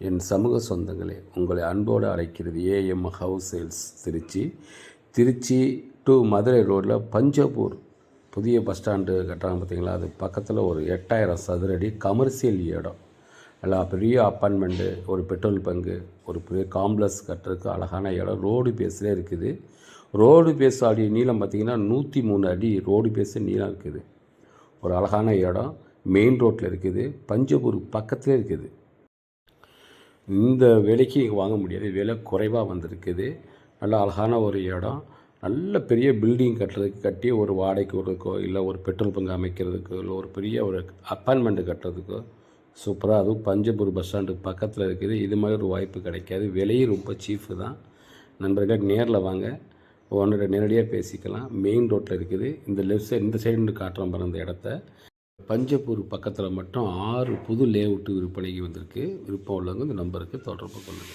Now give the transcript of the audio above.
என் சமூக சொந்தங்களே, உங்களை அன்போடு அழைக்கிறது AM house sales Trichy. Trichy to Madurai ரோட்டில் பஞ்சப்பூர் புதிய பஸ் ஸ்டாண்டு கட்டுறாங்க பார்த்தீங்களா, அது பக்கத்தில் ஒரு 8000 சதுரடி கமர்ஷியல் இடம். நல்லா பெரிய அப்பார்ட்மெண்ட்டு, ஒரு பெட்ரோல் பங்கு, ஒரு பெரிய காம்ப்ளெக்ஸ் கட்டுறதுக்கு அழகான இடம். ரோடு பேஸில் இருக்குது. ரோடு பேஸ் அடி நீளம் பார்த்திங்கன்னா 103 அடி ரோடு பேஸு நீளம் இருக்குது. ஒரு அழகான இடம் மெயின் ரோட்டில் இருக்குது. பஞ்சப்பூர் பக்கத்திலே இருக்குது. இந்த விலைக்கு வாங்க முடியாது, விலை குறைவாக வந்திருக்குது. நல்ல அழகான ஒரு இடம். நல்ல பெரிய பில்டிங் கட்டி ஒரு வாடகைக்கு விடுறதுக்கோ, இல்லை ஒரு பெட்ரோல் பங்கு அமைக்கிறதுக்கோ, இல்லை ஒரு பெரிய ஒரு அப்பார்ட்மெண்ட்டு கட்டுறதுக்கோ சூப்பராக, அதுவும் பஞ்சப்பூர் பஸ் ஸ்டாண்டு பக்கத்தில் இருக்குது. இது மாதிரி ஒரு வாய்ப்பு கிடைக்காது. விலையும் ரொம்ப சீஃபு தான். நண்பர்கள் நேரில் வாங்க, ஒன்று நேரடியாக பேசிக்கலாம். மெயின் ரோட்டில் இருக்குது. இந்த லெஃப்ட் சைடு இந்த சைடு காட்டுறோம் பாருங்க இந்த இடத்த. பஞ்சப்பூர் பக்கத்தில் மட்டும் 6 புது லேஅவுட்டு விற்பனைக்கு வந்திருக்கு. விருப்பம் உள்ளவங்க இந்த நம்பருக்கு தொடர்பு கொள்ளுங்கள்.